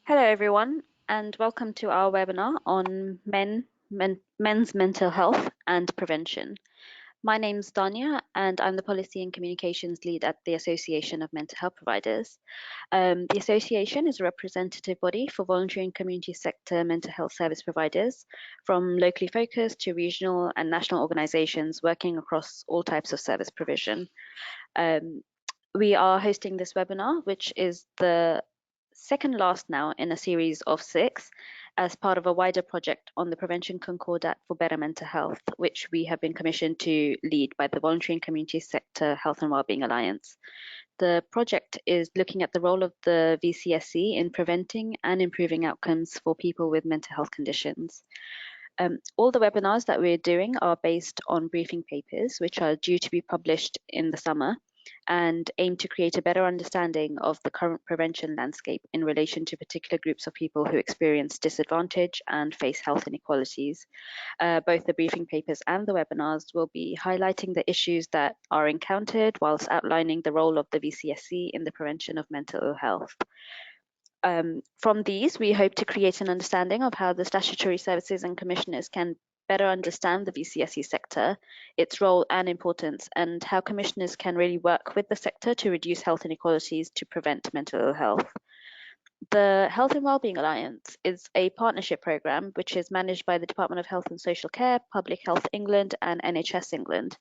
Hello, everyone, and welcome to our webinar on men's mental health and prevention. My name's Dania, and I'm the Policy and Communications Lead at the Association of Mental Health Providers. The association is a representative body for voluntary and community sector mental health service providers, from locally focused to regional and national organizations working across all types of service provision. We are hosting this webinar, which is the second last now in a series of 6 as part of a wider project on the Prevention Concordat for Better Mental Health, which we have been commissioned to lead by the Voluntary and Community Sector Health and Wellbeing Alliance. The project is looking at the role of the VCSE in preventing and improving outcomes for people with mental health conditions. All the webinars that we're doing are based on briefing papers, which are due to be published in the summer, and aim to create a better understanding of the current prevention landscape in relation to particular groups of people who experience disadvantage and face health inequalities. Both the briefing papers and the webinars will be highlighting the issues that are encountered whilst outlining the role of the VCSE in the prevention of mental ill health. From these, we hope to create an understanding of how the statutory services and commissioners can better understand the VCSE sector, its role and importance, and how commissioners can really work with the sector to reduce health inequalities to prevent mental ill health. The Health and Wellbeing Alliance is a partnership programme which is managed by the Department of Health and Social Care, Public Health England and NHS England,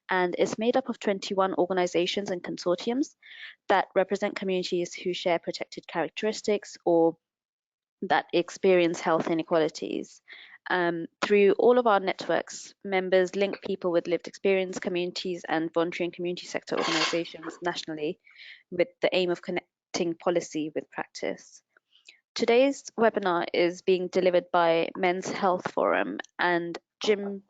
and is made up of 21 organisations and consortiums that represent communities who share protected characteristics or that experience health inequalities. Through all of our networks, members link people with lived experience, communities, and voluntary and community sector organisations nationally with the aim of connecting policy with practice. Today's webinar is being delivered by Men's Health Forum, and Jim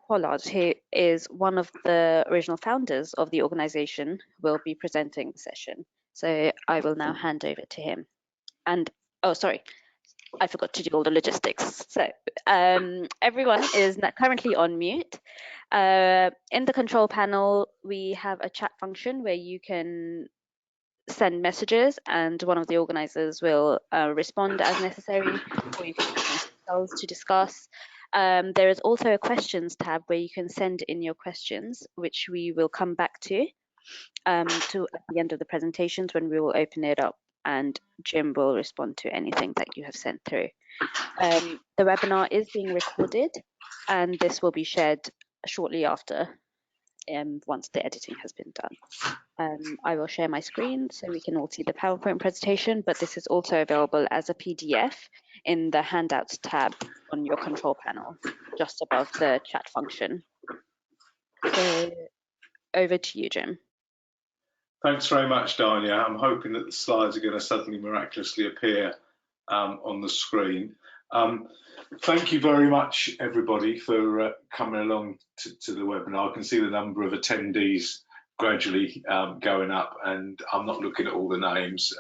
Pollard, who is one of the original founders of the organisation, will be presenting the session. So I will now hand over to him. And, oh, sorry, I forgot to do all the logistics. So everyone is currently on mute. In the control panel, we have a chat function where you can send messages and one of the organizers will respond as necessary, or you can themselves to discuss. There is also a questions tab where you can send in your questions, which we will come back to at the end of the presentations when we will open it up and Jim will respond to anything that you have sent through. The webinar is being recorded and this will be shared shortly after once the editing has been done. I will share my screen so we can all see the PowerPoint presentation, but this is also available as a PDF in the handouts tab on your control panel, just above the chat function. So over to you, Jim. Thanks very much, Dania. I'm hoping that the slides are going to suddenly miraculously appear on the screen. Thank you very much, everybody, for coming along to the webinar. I can see the number of attendees gradually going up, and I'm not looking at all the names.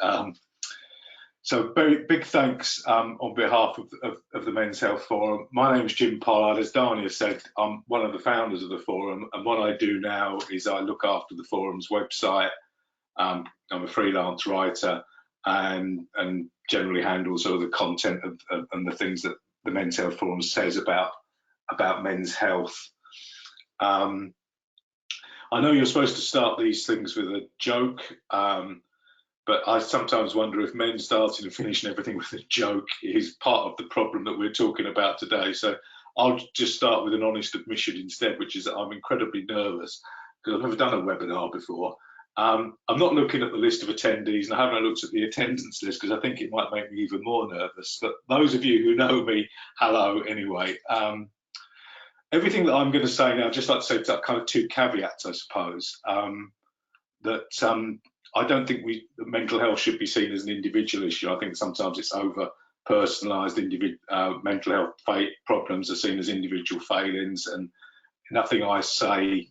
So very big thanks on behalf of the Men's Health Forum. My name is Jim Pollard. As Dania said, I'm one of the founders of the forum, and what I do now is I look after the forum's website. I'm a freelance writer and generally handle sort of the content and the things that the Men's Health Forum says about men's health. I know you're supposed to start these things with a joke, but I sometimes wonder if men starting and finishing everything with a joke is part of the problem that we're talking about today. So I'll just start with an honest admission instead, which is that I'm incredibly nervous because I've never done a webinar before. I'm not looking at the list of attendees and I haven't looked at the attendance list because I think it might make me even more nervous. But those of you who know me, hello anyway. Everything that I'm going to say now, I'd just like to say kind of 2 caveats, I suppose. I don't think mental health should be seen as an individual issue. I think sometimes it's over personalised. Mental health problems are seen as individual failings, and nothing I say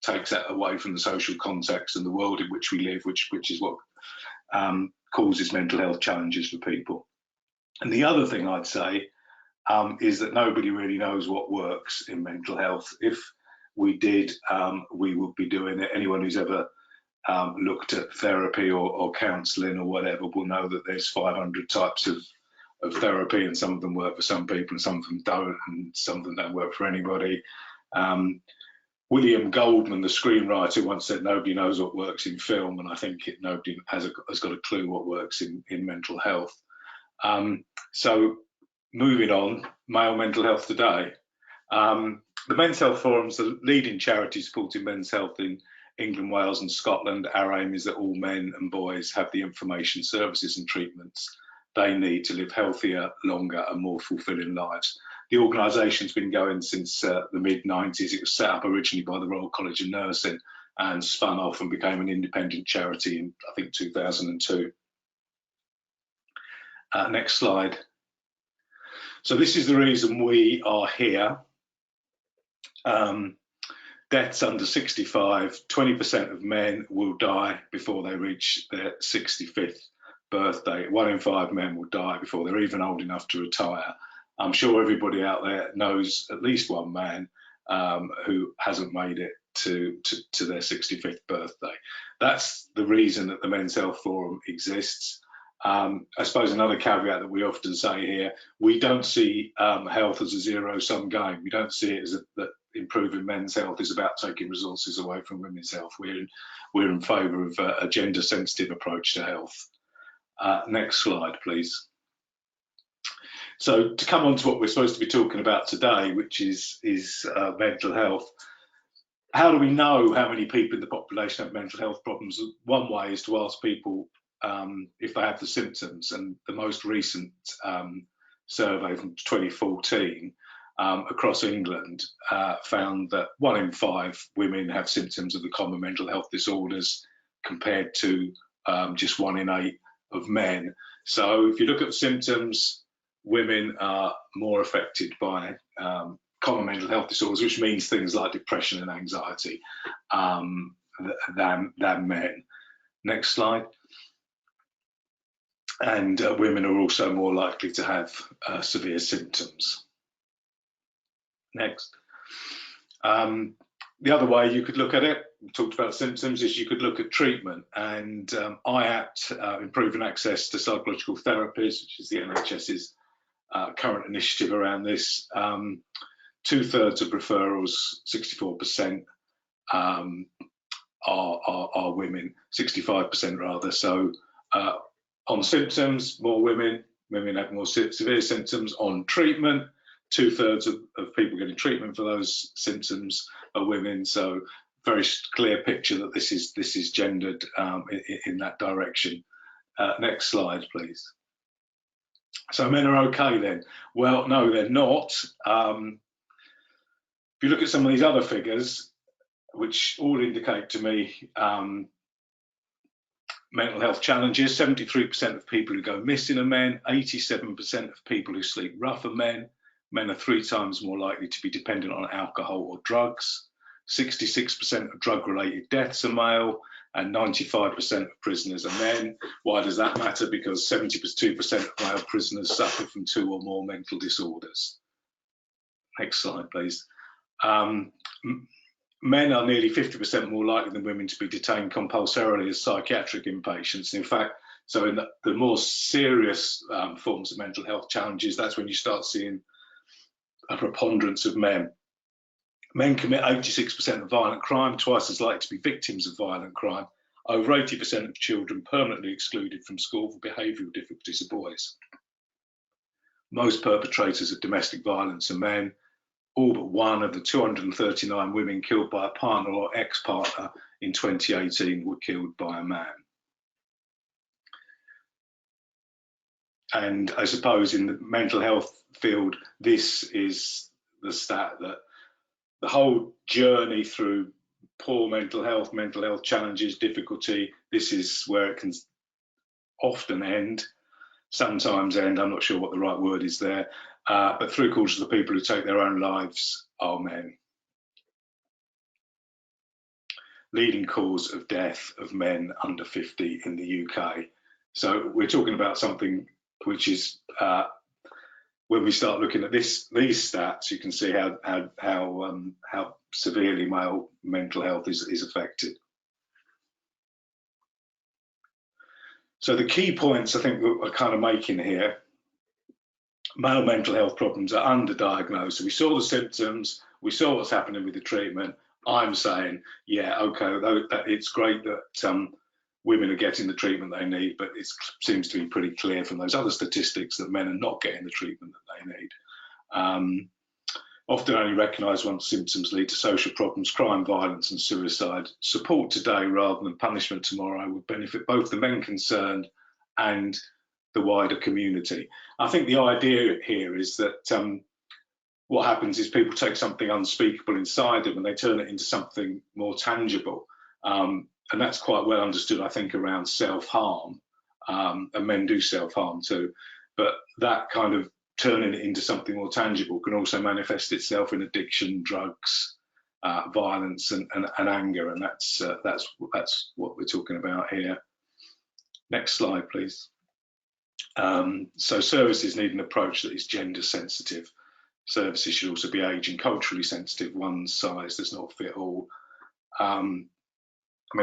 takes that away from the social context and the world in which we live, which is what causes mental health challenges for people. And the other thing I'd say is that nobody really knows what works in mental health. If we did, we would be doing it. Anyone who's ever looked at therapy or counselling or whatever will know that there's 500 types of therapy, and some of them work for some people and some of them don't, and some of them don't work for anybody. William Goldman, the screenwriter, once said nobody knows what works in film, and I think nobody has got a clue what works in mental health. So moving on, male mental health today. The Men's Health Forum's the leading charity supporting men's health in England, Wales and Scotland. Our aim is that all men and boys have the information, services and treatments they need to live healthier, longer and more fulfilling lives. The organisation's been going since the mid-90s. It was set up originally by the Royal College of Nursing and spun off and became an independent charity in, I think, 2002. Next slide. So this is the reason we are here. Deaths under 65, 20% of men will die before they reach their 65th birthday. 1 in 5 men will die before they're even old enough to retire. I'm sure everybody out there knows at least one man who hasn't made it to their 65th birthday. That's the reason that the Men's Health Forum exists. I suppose another caveat that we often say here, we don't see health as a zero-sum game. We don't see it as that improving men's health is about taking resources away from women's health. We're in favour of a gender-sensitive approach to health. Next slide, please. So to come on to what we're supposed to be talking about today, which is mental health, how do we know how many people in the population have mental health problems? One way is to ask people if they have the symptoms, and the most recent survey from 2014 across England found that 1 in 5 women have symptoms of the common mental health disorders, compared to just 1 in 8 of men. So if you look at the symptoms, women are more affected by common mental health disorders, which means things like depression and anxiety, than men. Next slide. And women are also more likely to have severe symptoms. Next. The other way you could look at it, we talked about symptoms, is you could look at treatment. And IAPT, Improving Access to Psychological Therapies, which is the NHS's current initiative around this, 2/3 of referrals, 64%, are women, 65% rather. So on symptoms, more women have more severe symptoms. On treatment, 2/3 of people getting treatment for those symptoms are women. So very clear picture that this is gendered in that direction. Next slide, please. So men are okay then? Well, no, they're not. If you look at some of these other figures, which all indicate to me mental health challenges, 73% of people who go missing are men, 87% of people who sleep rough are men. Men are 3 times more likely to be dependent on alcohol or drugs. 66% of drug-related deaths are male, and 95% of prisoners are men. Why does that matter? Because 72% of male prisoners suffer from 2 or more mental disorders. Next slide, please. Men are nearly 50% more likely than women to be detained compulsorily as psychiatric inpatients. In fact, so in the more serious forms of mental health challenges, that's when you start seeing a preponderance of men. Men commit 86% of violent crime, twice as likely to be victims of violent crime. Over 80% of children permanently excluded from school for behavioural difficulties are boys. Most perpetrators of domestic violence are men. All but 1 of the 239 women killed by a partner or ex-partner in 2018 were killed by a man. And I suppose in the mental health field, this is the stat that the whole journey through poor mental health challenges, difficulty, this is where it can often end, sometimes end, I'm not sure what the right word is there, but 3/4 of the people who take their own lives are men. Leading cause of death of men under 50 in the UK. So we're talking about something which is, when we start looking at these stats, you can see how severely male mental health is affected. So the key points I think that we're kind of making here: male mental health problems are underdiagnosed. So we saw the symptoms, we saw what's happening with the treatment. I'm saying, yeah, okay, it's great that women are getting the treatment they need, but it seems to be pretty clear from those other statistics that men are not getting the treatment that they need. Often only recognised once symptoms lead to social problems, crime, violence and suicide. Support today rather than punishment tomorrow would benefit both the men concerned and the wider community. I think the idea here is that what happens is people take something unspeakable inside them and they turn it into something more tangible. And that's quite well understood, I think, around self-harm. And men do self-harm too. But that kind of turning it into something more tangible can also manifest itself in addiction, drugs, violence and anger. And that's what we're talking about here. Next slide, please. So services need an approach that is gender sensitive. Services should also be age and culturally sensitive. One size does not fit all. I mean,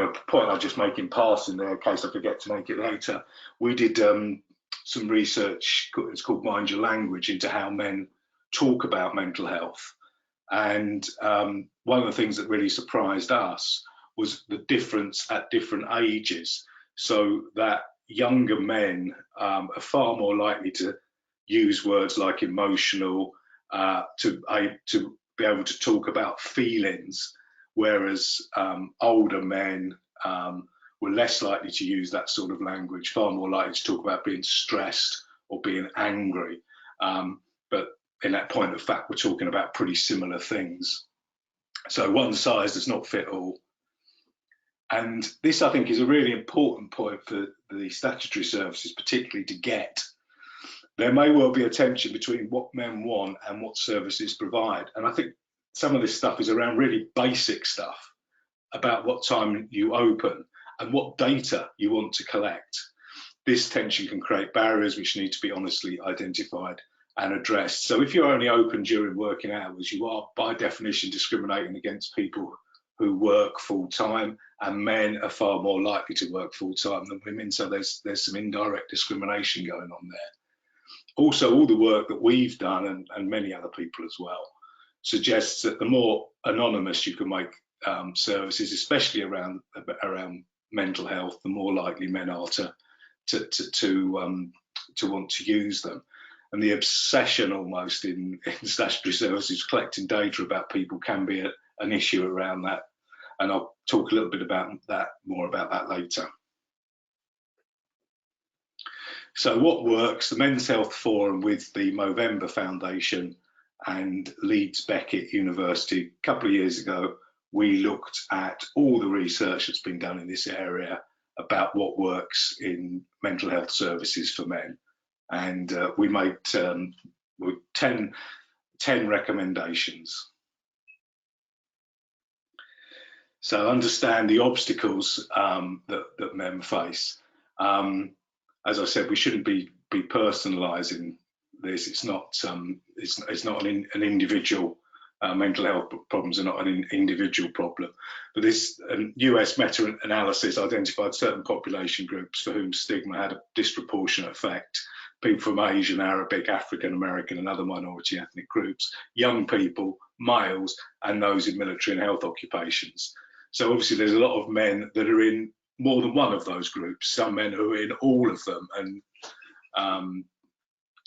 a point I'll just make in passing there, in case I forget to make it later. We did some research, it's called Mind Your Language, into how men talk about mental health. And one of the things that really surprised us was the difference at different ages. So that younger men are far more likely to use words like emotional, to be able to talk about feelings, whereas older men were less likely to use that sort of language, far more likely to talk about being stressed or being angry. But in that point of fact, we're talking about pretty similar things. So one size does not fit all. And this, I think, is a really important point for the statutory services, particularly to get. There may well be a tension between what men want and what services provide. And I think some of this stuff is around really basic stuff about what time you open and what data you want to collect. This tension can create barriers which need to be honestly identified and addressed. So if you're only open during working hours, you are by definition discriminating against people who work full time, and men are far more likely to work full time than women. So there's some indirect discrimination going on there. Also, all the work that we've done, and many other people as well, suggests that the more anonymous you can make services, especially around mental health, the more likely men are to want to use them. And the obsession almost in statutory services collecting data about people can be an issue around that. And I'll talk a little bit more about that later. So what works? The Men's Health Forum with the Movember Foundation and Leeds Beckett University, a couple of years ago, we looked at all the research that's been done in this area about what works in mental health services for men. And we made 10 recommendations. So understand the obstacles that men face. As I said, we shouldn't be personalising this. It's not an individual. Mental health problems are not an individual problem. But this US meta-analysis identified certain population groups for whom stigma had a disproportionate effect. People from Asian, Arabic, African American and other minority ethnic groups, young people, males, and those in military and health occupations. So obviously there's a lot of men that are in more than one of those groups, some men who are in all of them, and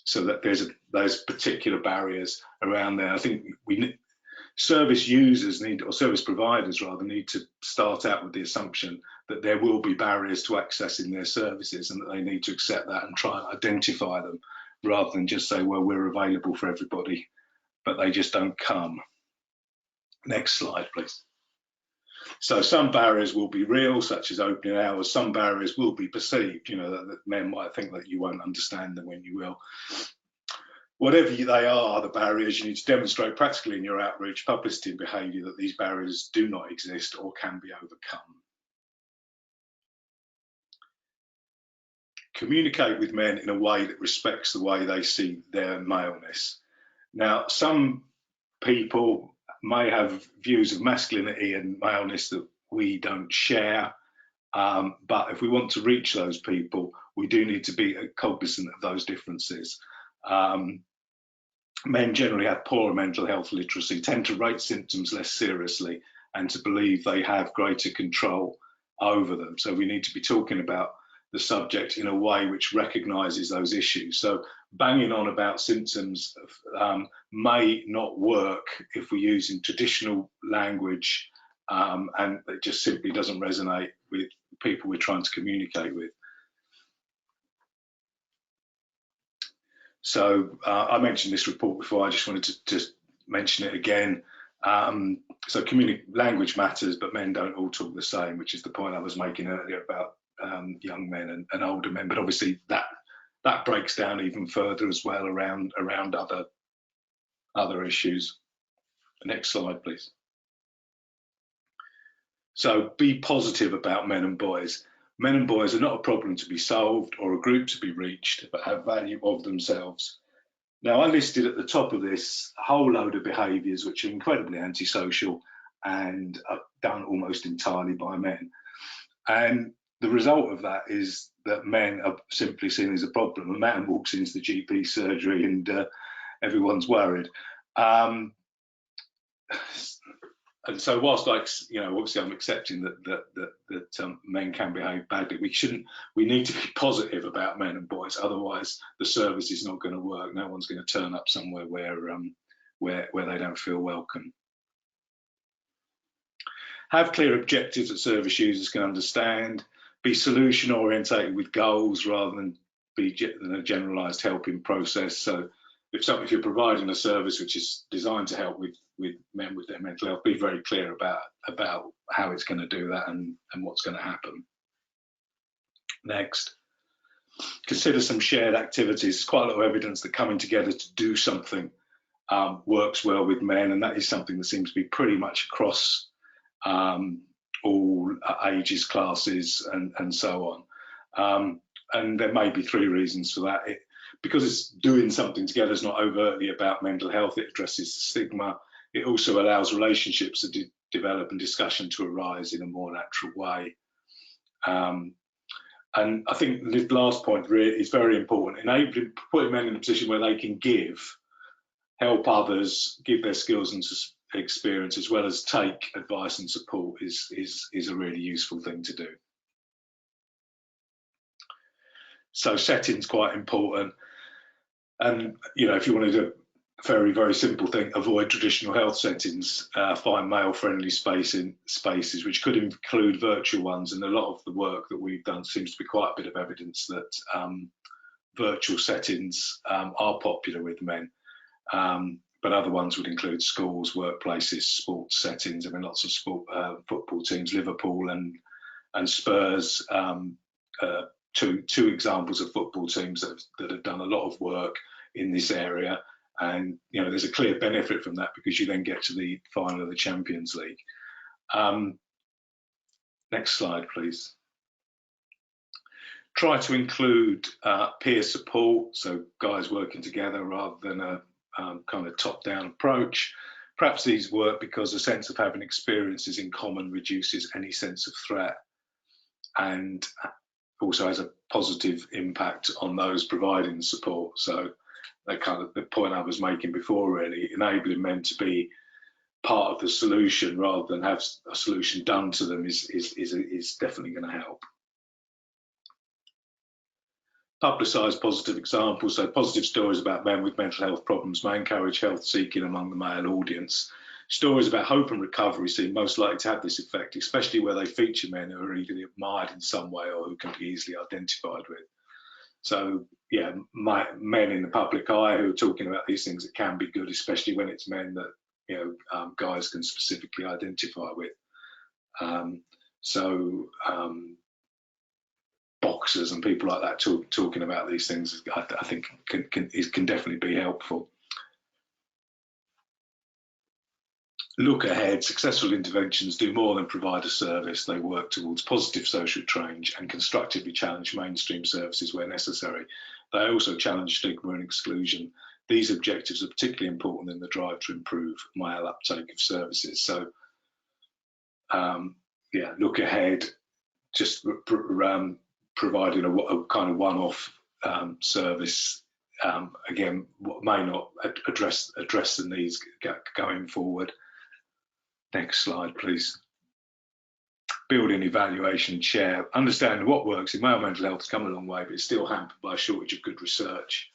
so that there's particular barriers around there. I think service users or service providers rather need to start out with the assumption that there will be barriers to accessing their services and that they need to accept that and try and identify them rather than just say, well, we're available for everybody, but they just don't come. Next slide, please. So some barriers will be real, such as opening hours. Some barriers will be perceived, that men might think that you won't understand them when you will. Whatever they are, the barriers, you need to demonstrate practically in your outreach, publicity and behaviour that these barriers do not exist or can be overcome. Communicate with men in a way that respects the way they see their maleness. Now, some people may have views of masculinity and maleness that we don't share, but if we want to reach those people, we do need to be cognizant of those differences. Men generally have poorer mental health literacy, tend to rate symptoms less seriously, and to believe they have greater control over them. So we need to be talking about the subject in a way which recognises those issues. So banging on about symptoms may not work if we're using traditional language, and it just simply doesn't resonate with people we're trying to communicate with. So I mentioned this report before, I just wanted to just mention it again. So language matters, but men don't all talk the same, which is the point I was making earlier about young men and older men. But obviously that breaks down even further as well around other issues. Next slide, please. So be positive about men and boys. Men and boys are not a problem to be solved or a group to be reached, but have value of themselves. Now, I listed at the top of this a whole load of behaviours which are incredibly antisocial and are done almost entirely by men. And the result of that is that men are simply seen as a problem. A man walks into the GP surgery and everyone's worried. And so whilst, obviously I'm accepting that men can behave badly, we need to be positive about men and boys. Otherwise, the service is not going to work. No one's going to turn up somewhere where they don't feel welcome. Have clear objectives that service users can understand. Be solution orientated with goals rather than a generalised helping process. So if you're providing a service which is designed to help with men with their mental health, be very clear about how it's going to do that and what's going to happen. Next, consider some shared activities. There's quite a lot of evidence that coming together to do something works well with men, and that is something that seems to be pretty much across all ages, classes, and so on. And there may be 3 reasons for that. Because it's doing something together is not overtly about mental health, it addresses the stigma. It also allows relationships to develop and discussion to arise in a more natural way. And I think the last point really is very important. Putting men in a position where they can help others, give their skills and experience, as well as take advice and support is a really useful thing to do. So setting's quite important. And, if you want to do a very, very simple thing, avoid traditional health settings, find male-friendly spaces, which could include virtual ones. And a lot of the work that we've done seems to be quite a bit of evidence that virtual settings are popular with men. But other ones would include schools, workplaces, sports settings. I mean, lots of football teams, Liverpool and Spurs, two examples of football teams that have done a lot of work in this area, and there's a clear benefit from that because you then get to the final of the Champions League. Next slide, please. Try to include peer support, so guys working together rather than a kind of top-down approach. Perhaps these work because a sense of having experiences in common reduces any sense of threat, and also has a positive impact on those providing support. So that kind of the point I was making before, really, enabling men to be part of the solution rather than have a solution done to them is definitely going to help. Publicise positive examples. So positive stories about men with mental health problems may encourage health seeking among the male audience. Stories about hope and recovery seem most likely to have this effect, especially where they feature men who are either admired in some way or who can be easily identified with. So, yeah, men in the public eye who are talking about these things, it can be good, especially when it's men that guys can specifically identify with. Boxers and people like that talking about these things, I think can definitely be helpful. Look ahead. Successful interventions do more than provide a service. They work towards positive social change and constructively challenge mainstream services where necessary. They also challenge stigma and exclusion. These objectives are particularly important in the drive to improve male uptake of services. So, look ahead. Just providing a kind of one-off service, again, may not address the needs going forward. Next slide, please. Building, evaluation, and share. Understanding what works in male mental health has come a long way, but it's still hampered by a shortage of good research.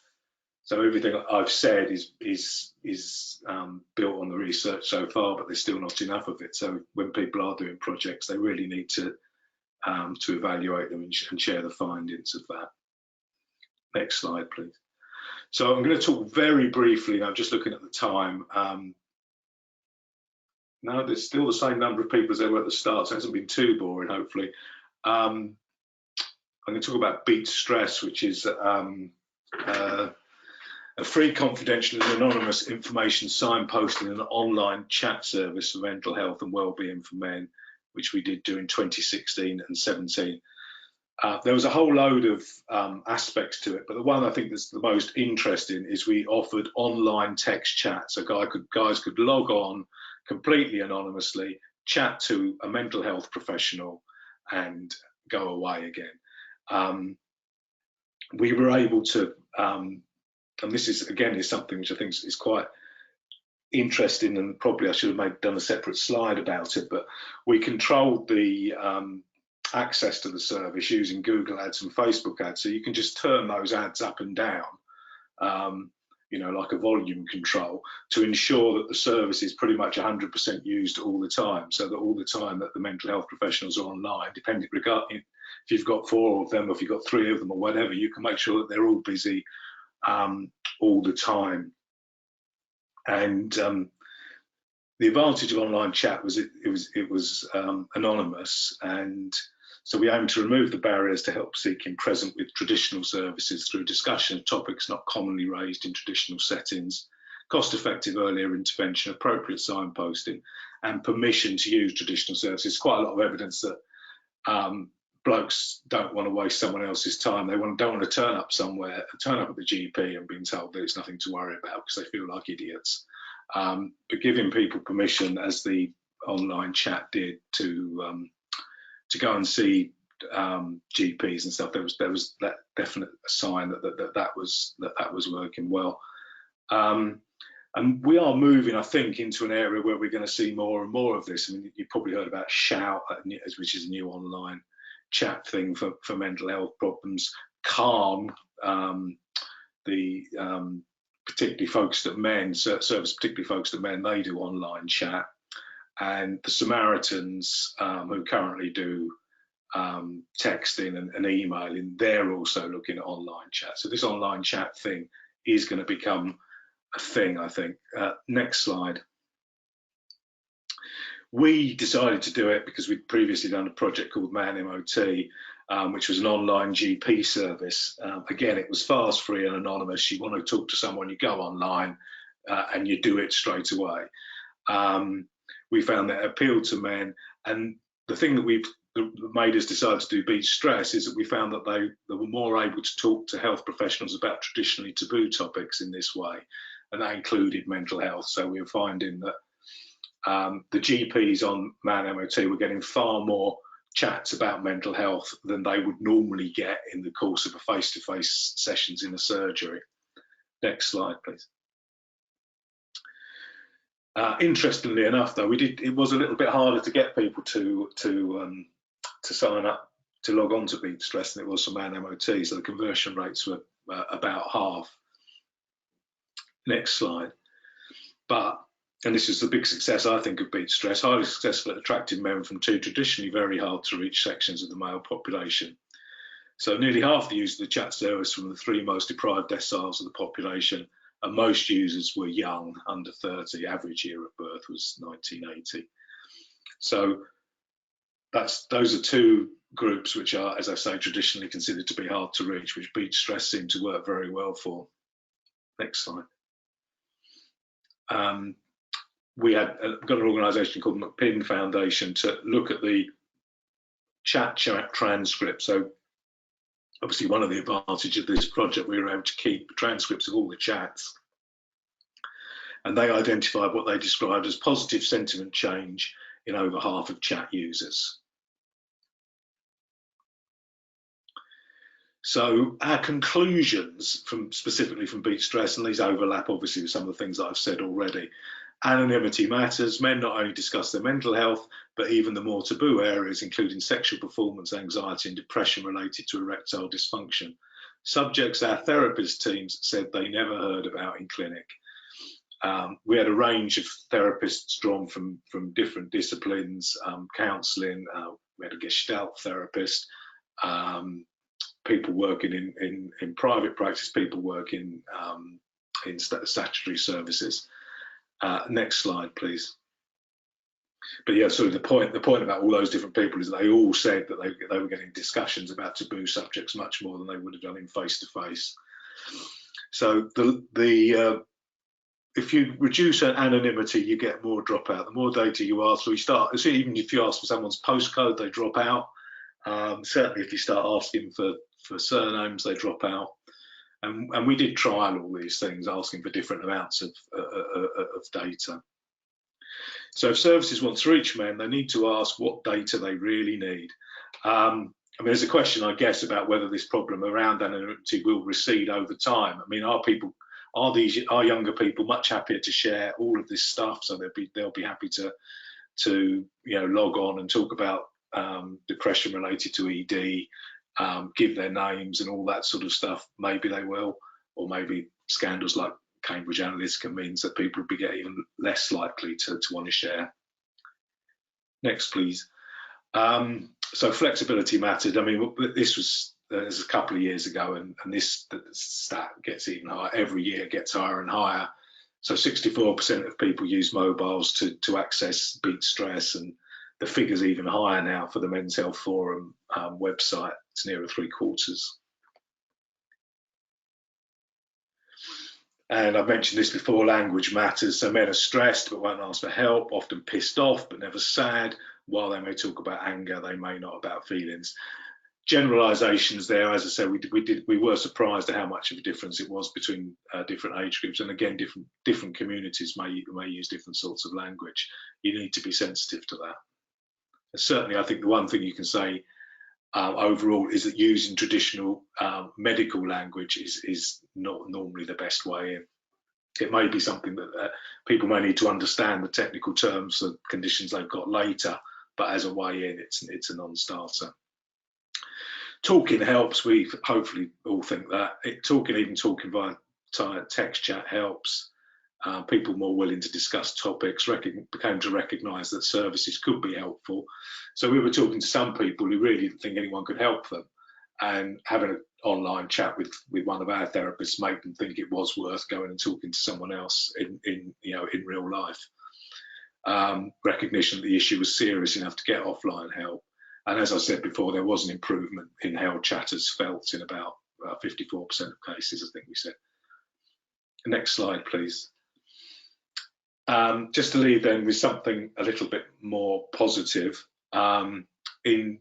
So everything I've said is built on the research so far, but there's still not enough of it. So when people are doing projects, they really need to evaluate them and share the findings of that. Next slide, please. So I'm going to talk very briefly. I'm just looking at the time. No, there's still the same number of people as there were at the start, so it hasn't been too boring, hopefully. I'm going to talk about Beat Stress, which is a free, confidential and anonymous information signposting and online chat service for mental health and wellbeing for men, which we did do in 2016 and 17. There was a whole load of aspects to it, but the one I think that's the most interesting is we offered online text chat. So guys could log on completely anonymously, chat to a mental health professional and go away again. We were able to, and this is again is something which I think is quite interesting, and probably I should have done a separate slide about it, but we controlled the access to the service using Google ads and Facebook ads, so you can just turn those ads up and down, you know, like a volume control, to ensure that the service is pretty much 100% used all the time, so that all the time that the mental health professionals are online, depending regarding if you've got 4 of them or if you've got 3 of them or whatever, you can make sure that they're all busy all the time. And the advantage of online chat was it was anonymous, and so we aim to remove the barriers to help seeking present with traditional services through discussion of topics not commonly raised in traditional settings, cost-effective earlier intervention, appropriate signposting, and permission to use traditional services. Quite a lot of evidence that blokes don't want to waste someone else's time. They don't want to turn up somewhere, turn up at the GP and being told that it's nothing to worry about because they feel like idiots. But giving people permission, as the online chat did, to go and see GPs and stuff, there was that definite sign that was working well. And we are moving, I think, into an area where we're going to see more and more of this. I mean, you probably heard about Shout, which is a new online chat thing for mental health problems. Calm, particularly focused at men, service particularly focused at men, they do online chat. And the Samaritans, who currently do texting and emailing, they're also looking at online chat. So this online chat thing is going to become a thing, I think. Next slide. We decided to do it because we'd previously done a project called Man MOT, which was an online GP service. Again, it was fast, free and anonymous. You want to talk to someone, you go online and you do it straight away. We found that it appealed to men, and the thing that made us decide to do Beat Stress is that we found that they were more able to talk to health professionals about traditionally taboo topics in this way, and that included mental health. So we were finding that the GPs on Man MOT were getting far more chats about mental health than they would normally get in the course of a face-to-face sessions in a surgery. Next slide, please. Interestingly enough, though, it was a little bit harder to get people to sign up to log on to Beat Stress than it was for Man MOT, so the conversion rates were about half. Next slide. And this is the big success, I think, of Beat Stress, highly successful at attracting men from 2 traditionally very hard to reach sections of the male population. So nearly half the users of the chat service from the 3 most deprived deciles of the population, and most users were young, under 30. Average year of birth was 1980. So those are 2 groups which are, as I say, traditionally considered to be hard to reach, which Beat Stress seemed to work very well for. Next slide. We got an organisation called McPinn Foundation to look at the chat transcript. So obviously one of the advantages of this project, we were able to keep transcripts of all the chats, and they identified what they described as positive sentiment change in over half of chat users. So our conclusions specifically from Beat Stress, and these overlap obviously with some of the things that I've said already. Anonymity matters. Men not only discuss their mental health, but even the more taboo areas, including sexual performance, anxiety, and depression related to erectile dysfunction. Subjects our therapist teams said they never heard about in clinic. We had a range of therapists drawn from different disciplines, counselling, we had a Gestalt therapist, people working in private practice, people working in statutory services. Next slide, please. But yeah, sort of the point about all those different people is they all said that they were getting discussions about taboo subjects much more than they would have done in face-to-face. So if you reduce an anonymity, you get more dropout. The more data you ask, so even if you ask for someone's postcode, they drop out. Certainly if you start asking for surnames, they drop out. And we did trial all these things, asking for different amounts of data. So if services want to reach men, they need to ask what data they really need. I mean, there's a question, I guess, about whether this problem around anonymity will recede over time. I mean, are younger people much happier to share all of this stuff? So they'll be happy to log on and talk about depression related to ED, give their names and all that sort of stuff. Maybe they will, or maybe scandals like Cambridge Analytica means that people will be getting even less likely to want to share. Next, please. So flexibility mattered. I mean, this was a couple of years ago, and this stat gets even higher. Every year gets higher and higher. So 64% of people use mobiles to access Beat Stress, and the figure's even higher now for the Men's Health Forum website. It's nearer 3/4. And I've mentioned this before, language matters. So men are stressed but won't ask for help, often pissed off but never sad. While they may talk about anger, they may not about feelings. Generalizations there, as I said, we were surprised at how much of a difference it was between different age groups, and again, different communities may use different sorts of language. You need to be sensitive to that. And certainly, I think the one thing you can say overall is that using traditional medical language is not normally the best way in. It may be something that people may need to understand the technical terms of conditions they've got later, but as a way in, it's a non-starter. Talking helps. We hopefully all think that. Even talking via text chat helps. People more willing to discuss topics, became to recognise that services could be helpful. So we were talking to some people who really didn't think anyone could help them, and having an online chat with one of our therapists made them think it was worth going and talking to someone else in real life. Recognition that the issue was serious enough to get offline help. And as I said before, there was an improvement in how chatters felt in about 54% of cases, I think we said. Next slide, please. Just to leave then with something a little bit more positive. In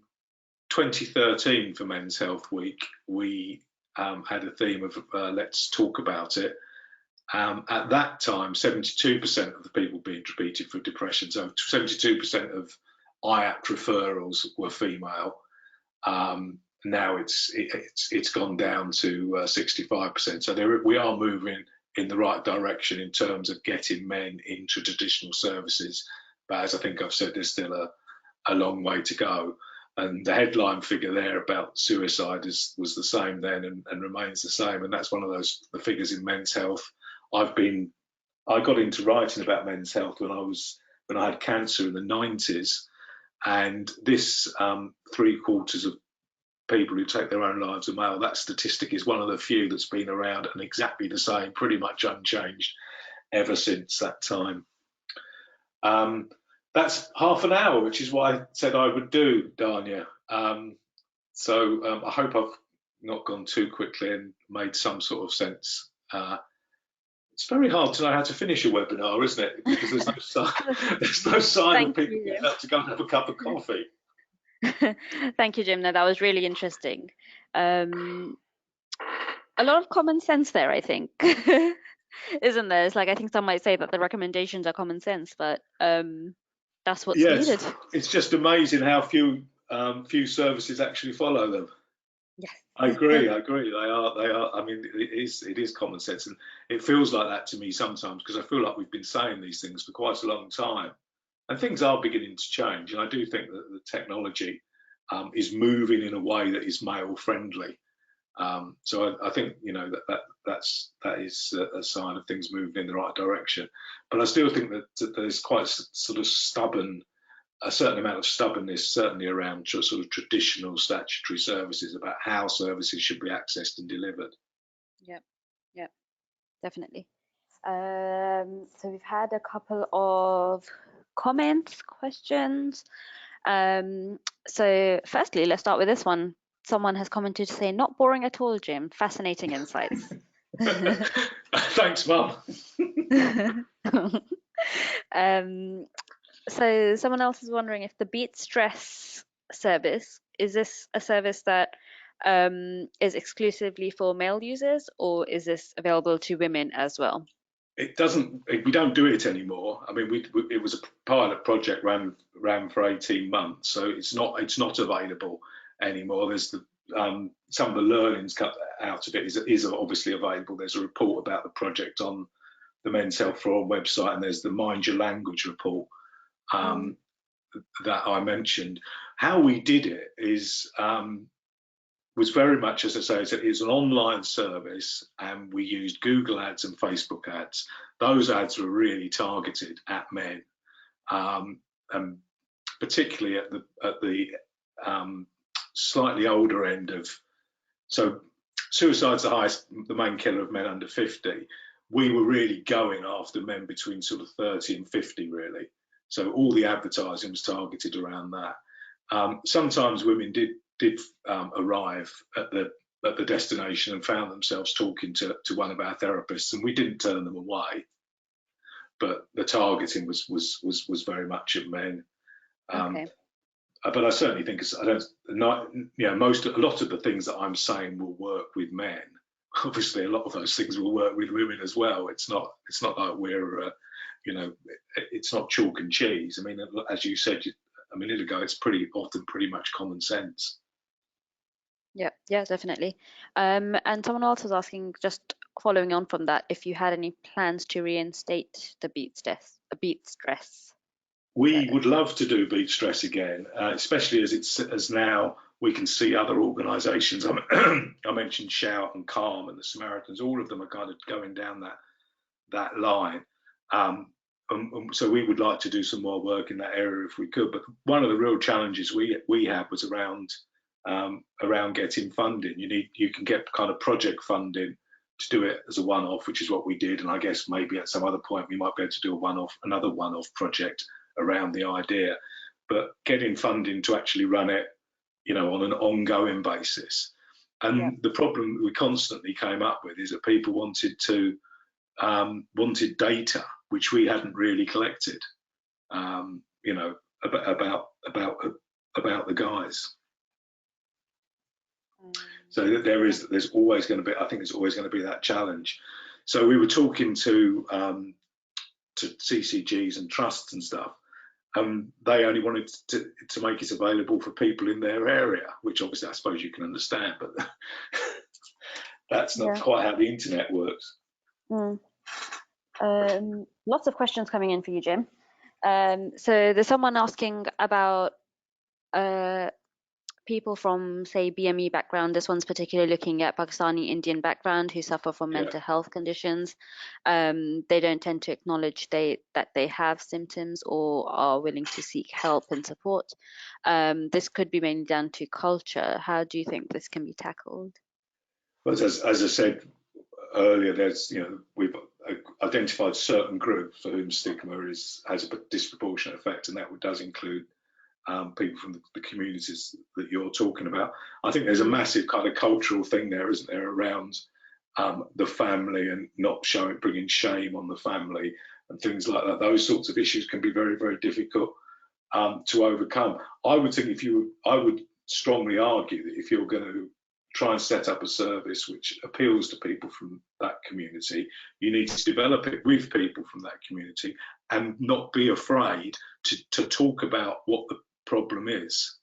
2013 for Men's Health Week, we had a theme of let's talk about it. At that time, 72% of the people being treated for depression, so 72% of IAP referrals were female. Now it's gone down to 65%. So we are moving in the right direction in terms of getting men into traditional services. But as I think I've said, there's still a long way to go. And the headline figure there about suicide was the same then and remains the same. And that's one of the figures in men's health. I got into writing about men's health when I had cancer in the 90s. And this 3/4 of people who take their own lives are male. That statistic is one of the few that's been around and exactly the same, pretty much unchanged ever since that time. That's half an hour, which is what I said I would do, Dania. So I hope I've not gone too quickly and made some sort of sense. It's very hard to know how to finish a webinar, isn't it? Because there's no sign of people getting up to go and have a cup of coffee. Thank you, Jim. No, that was really interesting. A lot of common sense there, I think. Isn't there? It's like, I think some might say that the recommendations are common sense, but that's what's needed. It's just amazing how few services actually follow them. Yes. I agree. I agree. They are. They are. I mean, it is common sense, and it feels like that to me sometimes because I feel like we've been saying these things for quite a long time, and things are beginning to change. And I do think that the technology is moving in a way that is male friendly. So I think that is a sign of things moving in the right direction. But I still think that there's quite sort of a certain amount of stubbornness, certainly around sort of traditional statutory services about how services should be accessed and delivered. Yep. Yep. Definitely. So we've had a couple of comments, questions. So firstly, let's start with this one. Someone has commented to say, not boring at all, Jim. Fascinating insights. Thanks, Mum. um, so someone else is wondering if the Beat Stress service, is this a service that is exclusively for male users, or is this available to women as well? It doesn't. We don't do it anymore. I mean, it was a pilot project ran for 18 months, so it's not available anymore. There's some of the learnings cut out of it is obviously available. There's a report about the project on the Men's Health Forum website, and there's the Mind Your Language report that I mentioned. How we did it was very much, as I say, it's an online service, and we used Google ads and Facebook ads. Those ads were really targeted at men, and particularly at the slightly older end of. So, suicide's the main killer of men under 50. We were really going after men between sort of 30 and 50, really. So all the advertising was targeted around that. Sometimes women did arrive at the destination and found themselves talking to one of our therapists, and we didn't turn them away. But the targeting was very much at men. Okay. But I certainly think a lot of the things that I'm saying will work with men. Obviously, a lot of those things will work with women as well. It's not like we're it's not chalk and cheese. I mean, as you said a minute ago, it's often pretty much common sense. Yeah, definitely. And someone else was asking, just following on from that, if you had any plans to reinstate the Beat Stress We service. would love to do beat stress again, especially as now we can see other organisations. I mentioned Shout and Calm and the Samaritans. All of them are kind of going down that line. So we would like to do some more work in that area if we could. But one of the real challenges we had was around getting funding. You can get kind of project funding to do it as a one-off, which is what we did. And I guess maybe at some other point we might be able to do another one-off project around the idea. But getting funding to actually run it, on an ongoing basis. And the problem we constantly came up with is that people wanted data which we hadn't really collected, about the guys. So that there's always going to be, I think there's always going to be that challenge. So we were talking to CCGs and trusts and stuff, and they only wanted to make it available for people in their area, which obviously I suppose you can understand, but that's not quite how the internet works. Lots of questions coming in for you, Jim. So there's someone asking about people from, say, BME background. This one's particularly looking at Pakistani Indian background who suffer from mental health conditions. They don't tend to acknowledge that they have symptoms or are willing to seek help and support. This could be mainly down to culture. How do you think this can be tackled? But as I said earlier, we've identified certain groups for whom stigma has a disproportionate effect, and that does include people from the communities that you're talking about. I think there's a massive kind of cultural thing there, isn't there, around the family and not bringing shame on the family and things like that. Those sorts of issues can be very, very difficult to overcome. I would strongly argue that if you're going to try and set up a service which appeals to people from that community, you need to develop it with people from that community and not be afraid to talk about what the problem is.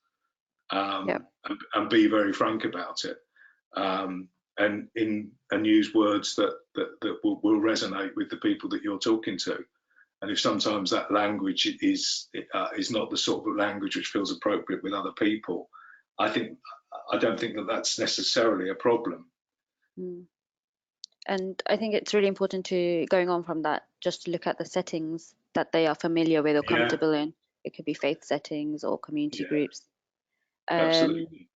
and be very frank about it, and use words that will resonate with the people that you're talking to. And if sometimes that language is not the sort of language which feels appropriate with other people, I don't think that that's necessarily a problem. And I think it's really important to, going on from that, just to look at the settings that they are familiar with or comfortable in. It could be faith settings or community groups. Absolutely,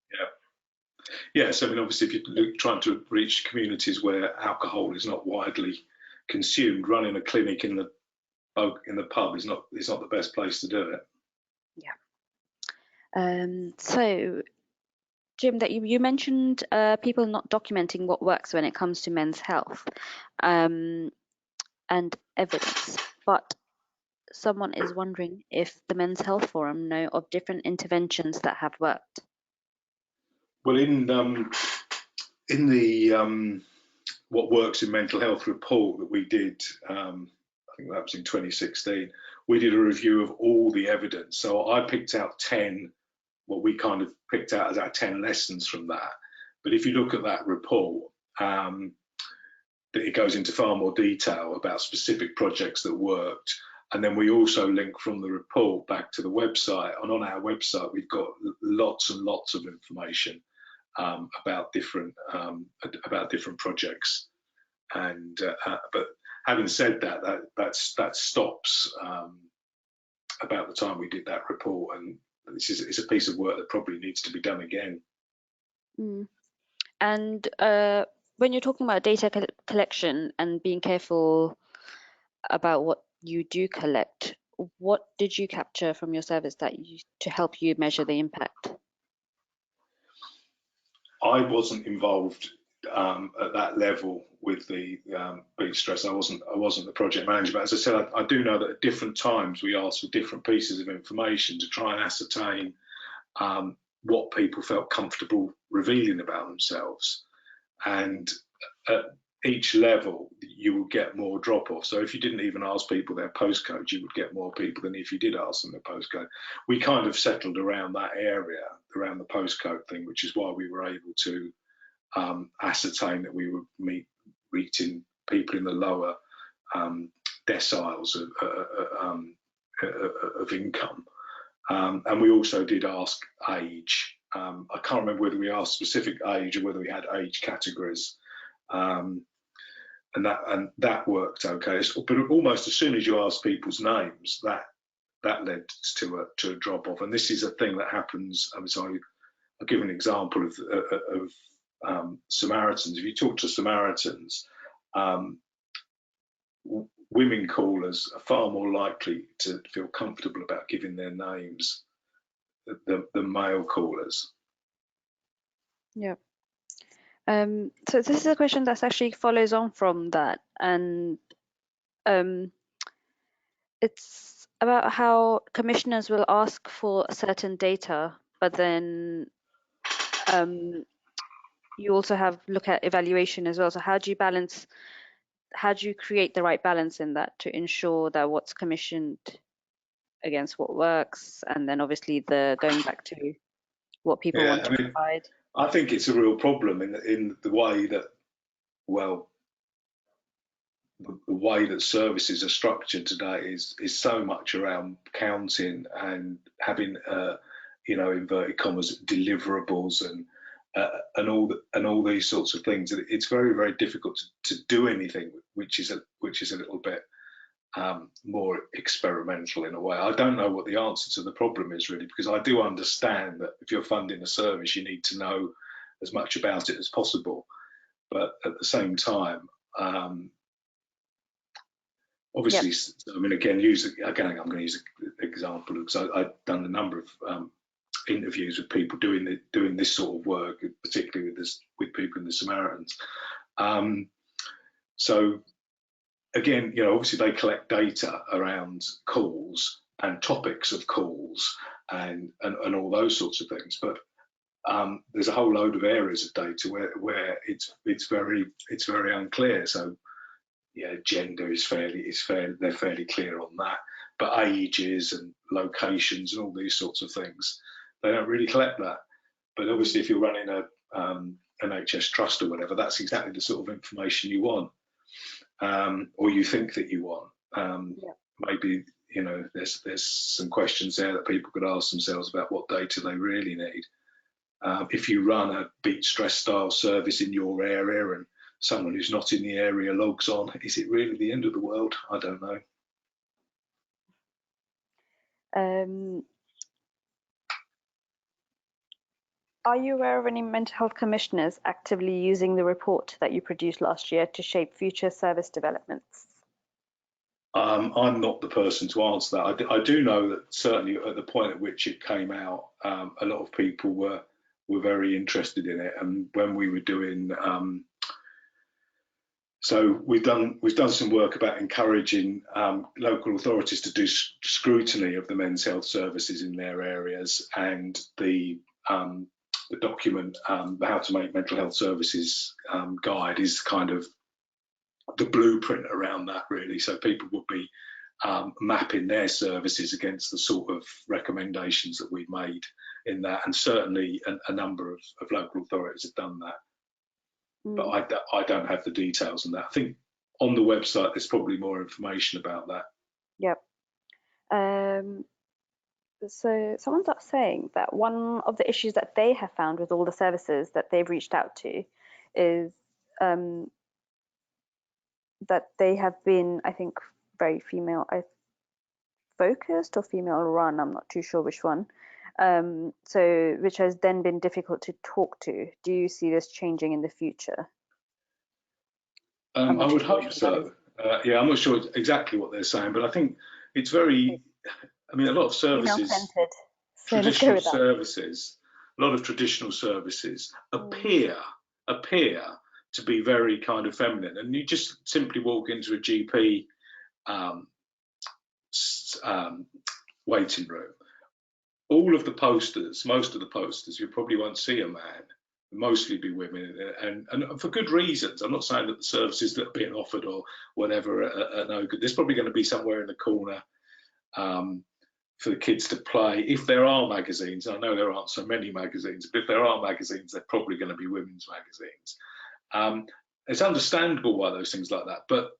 yes. I mean, obviously, if you're trying to reach communities where alcohol is not widely consumed, running a clinic in the pub is not the best place to do it. So, Jim, that you mentioned people not documenting what works when it comes to men's health and evidence, but someone is wondering if the Men's Health Forum know of different interventions that have worked. Well, in the What Works in Mental Health report that we did, I think that was in 2016, we did a review of all the evidence. So I picked out 10, what we kind of picked out as our 10 lessons from that. But if you look at that report, it goes into far more detail about specific projects that worked. And then we also link from the report back to the website. And on our website, we've got lots and lots of information about different projects. And but having said that, that stops about the time we did that report, and it's a piece of work that probably needs to be done again. And when you're talking about data collection and being careful about what you do collect, what did you capture from your service to help you measure the impact? I wasn't involved at that level with the beach stress. I wasn't the project manager, but as I said, I do know that at different times we asked for different pieces of information to try and ascertain what people felt comfortable revealing about themselves. And at each level, you will get more drop-off. So if you didn't even ask people their postcode, you would get more people than if you did ask them their postcode. We kind of settled around that area, around the postcode thing, which is why we were able to ascertain that we were reaching people in the lower deciles of income. And we also did ask age. I can't remember whether we asked specific age or whether we had age categories. And that worked okay. But almost as soon as you ask people's names, that led to a drop off. And this is a thing that happens. So I'll give an example of Samaritans. If you talk to Samaritans, women callers are far more likely to feel comfortable about giving their names than male callers. Yeah. So this is a question that actually follows on from that, and it's about how commissioners will ask for certain data, but then you also look at evaluation as well. So how do you create the right balance in that to ensure that what's commissioned against what works, and then obviously going back to what people want to provide? I think it's a real problem in the way that, well, the way that services are structured today is so much around counting and having, inverted commas, deliverables and all these sorts of things. It's very, very difficult to do anything which is a little bit more experimental in a way. I don't know what the answer to the problem is really, because I do understand that if you're funding a service, you need to know as much about it as possible. But at the same time, obviously, I mean, I'm going to use an example because I've done a number of interviews with people doing this sort of work, particularly with people in the Samaritans. So again, obviously they collect data around calls and topics of calls and all those sorts of things, but there's a whole load of areas of data where it's very unclear. So gender they're fairly clear on that, but ages and locations and all these sorts of things they don't really collect that. But obviously, if you're running a NHS trust or whatever, that's exactly the sort of information you want, or you think that you want. Maybe, you know, there's some questions there that people could ask themselves about what data they really need. If you run a beat stress style service in your area and someone who's not in the area logs on, is it really the end of the world? I don't know. Are you aware of any mental health commissioners actively using the report that you produced last year to shape future service developments? I'm not the person to answer that. I do know that certainly at the point at which it came out, a lot of people were very interested in it. And when we were doing, so we've done some work about encouraging local authorities to do scrutiny of the men's health services in their areas, and the document, the How to Make Mental Health Services guide, is kind of the blueprint around that, really. So people would be mapping their services against the sort of recommendations that we've made in that, and certainly a number of local authorities have done that. But I don't have the details on that. I think on the website there's probably more information about that. Yep. So someone's up saying that one of the issues that they have found with all the services that they've reached out to is that they have been, I think, very female focused or female run. I'm not too sure which one. So which has then been difficult to talk to. Do you see this changing in the future? I would hope so. Yeah, I'm not sure exactly what they're saying, but I think it's very, I mean, a lot of services, traditional services, a lot of traditional services appear to be very kind of feminine, and you just simply walk into a GP waiting room. All of the posters, most of the posters, you probably won't see a man. Mostly be women, and for good reasons. I'm not saying that the services that are being offered or whatever are no good. There's probably going to be somewhere in the corner for the kids to play. If there are magazines, I know there aren't so many magazines, but if there are magazines, they're probably going to be women's magazines. It's understandable why those things like that, but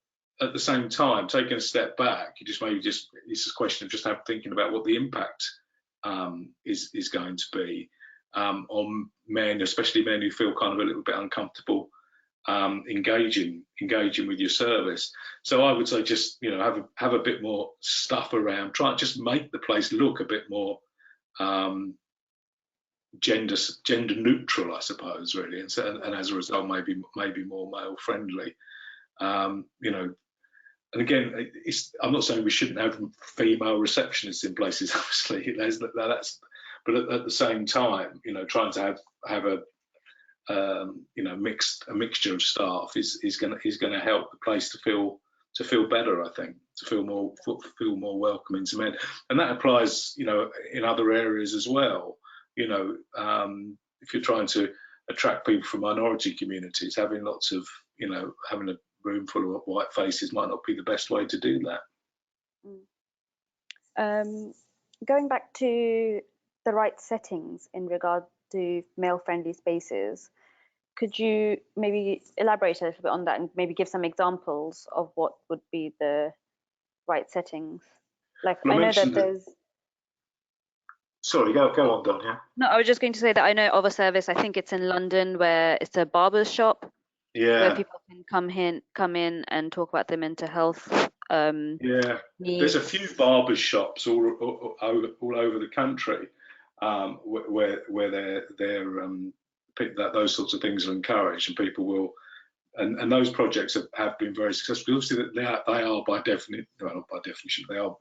at the same time, taking a step back, it's a question of just thinking about what the impact is going to be on men, especially men who feel kind of a little bit uncomfortable engaging with your service. So I would say just, you know, have a bit more stuff around, try and just make the place look a bit more gender neutral, I suppose, really, and as a result maybe more male friendly. You know, and again, I'm not saying we shouldn't have female receptionists in places, obviously, but at the same time, you know, trying to have a you know, a mixture of staff is going to help the place to feel better. I think, to feel more welcoming to men, and that applies, you know, in other areas as well. You know, if you're trying to attract people from minority communities, having lots of, you know, having a room full of white faces might not be the best way to do that. Going back to the right settings in regard to male-friendly spaces, could you maybe elaborate a little bit on that and maybe give some examples of what would be the right settings? Like, I know that there's... Sorry, go on, Don. Yeah. No, I was just going to say that I know of a service, I think it's in London, where it's a barber's shop. Yeah. Where people can come in and talk about their mental health. Yeah. There's a few barber shops all over the country where those sorts of things are encouraged, and people will, and those projects have been very successful. Obviously, they are by definition, well, not by definition, they are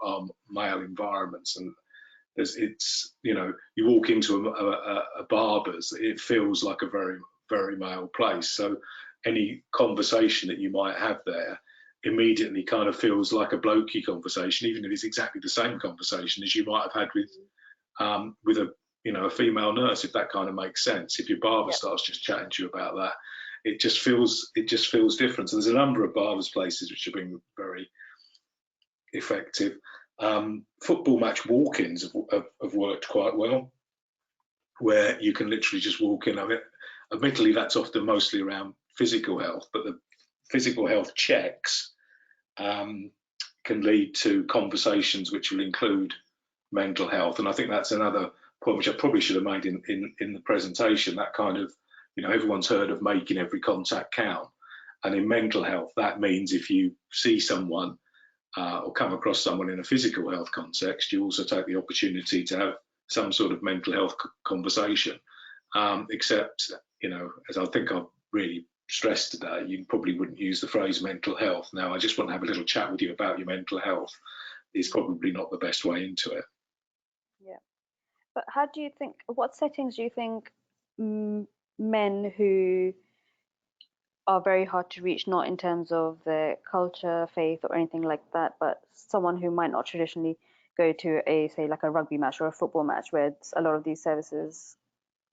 male environments, and it's, you know, you walk into a barber's, it feels like a very, very male place. So any conversation that you might have there immediately kind of feels like a blokey conversation, even if it's exactly the same conversation as you might have had with a, you know, a female nurse, if that kind of makes sense. If your barber starts just chatting to you about that, it just feels different. So there's a number of barbers places which have been very effective. Football match walk-ins have worked quite well. where you can literally just walk in. I mean, admittedly, that's often mostly around physical health, but the physical health checks can lead to conversations which will include mental health. And I think that's another point which I probably should have made in the presentation, that kind of, everyone's heard of making every contact count. And in mental health, that means if you see someone or come across someone in a physical health context, you also take the opportunity to have some sort of mental health conversation. Except, as I think I've really stressed today, you probably wouldn't use the phrase mental health. Now, I just want to have a little chat with you about your mental health is probably not the best way into it. Yeah. But how do you think, what settings do you think men who are very hard to reach, not in terms of their culture, faith, or anything like that, but someone who might not traditionally go to a, say, like a rugby match or a football match, where it's a lot of these services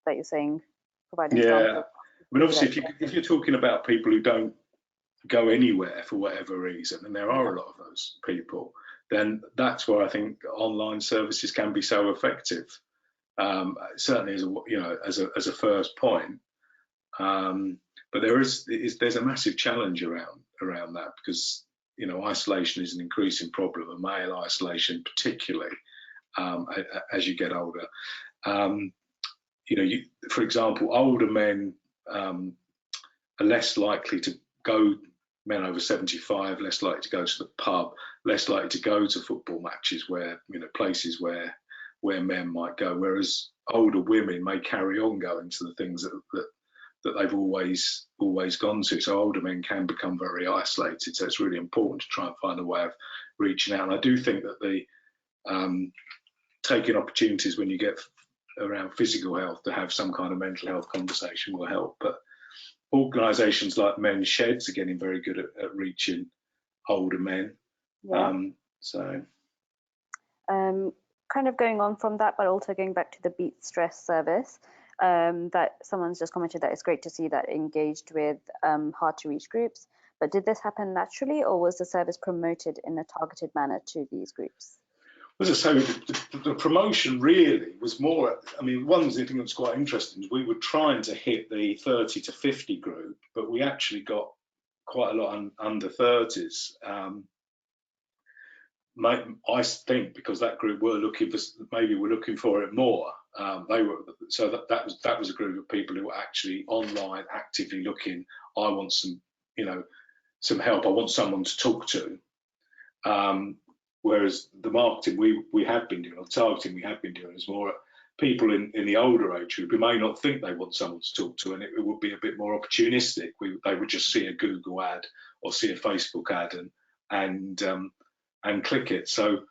that you're saying providing Yeah, samples? I mean, obviously, if you're talking about people who don't go anywhere for whatever reason, and there are a lot of those people, then that's where I think online services can be so effective. Certainly, as a first point. But there's a massive challenge around that, because isolation is an increasing problem, and male isolation particularly as you get older. For example, older men are less likely to go, men over 75, less likely to go to the pub, less likely to go to football matches, where places where men might go, whereas older women may carry on going to the things that they've always gone to. So older men can become very isolated. So it's really important to try and find a way of reaching out. And I do think that the taking opportunities when you get around physical health to have some kind of mental health conversation will help. But organisations like Men's Sheds are getting very good at reaching older men. Yeah. Kind of going on from that, but also going back to the Beat Stress service, that someone's just commented that it's great to see that engaged with hard to reach groups. But did this happen naturally, or was the service promoted in a targeted manner to these groups? As I say, the promotion really was more, I mean, one thing that's quite interesting is we were trying to hit the 30 to 50 group, but we actually got quite a lot under 30s. I think because that group were looking for it more. That was a group of people who were actually online, actively looking. I want some help. I want someone to talk to. Whereas the marketing we have been doing, or targeting we have been doing, is more people in the older age group who may not think they want someone to talk to, and it would be a bit more opportunistic. They would just see a Google ad or see a Facebook ad and click it. So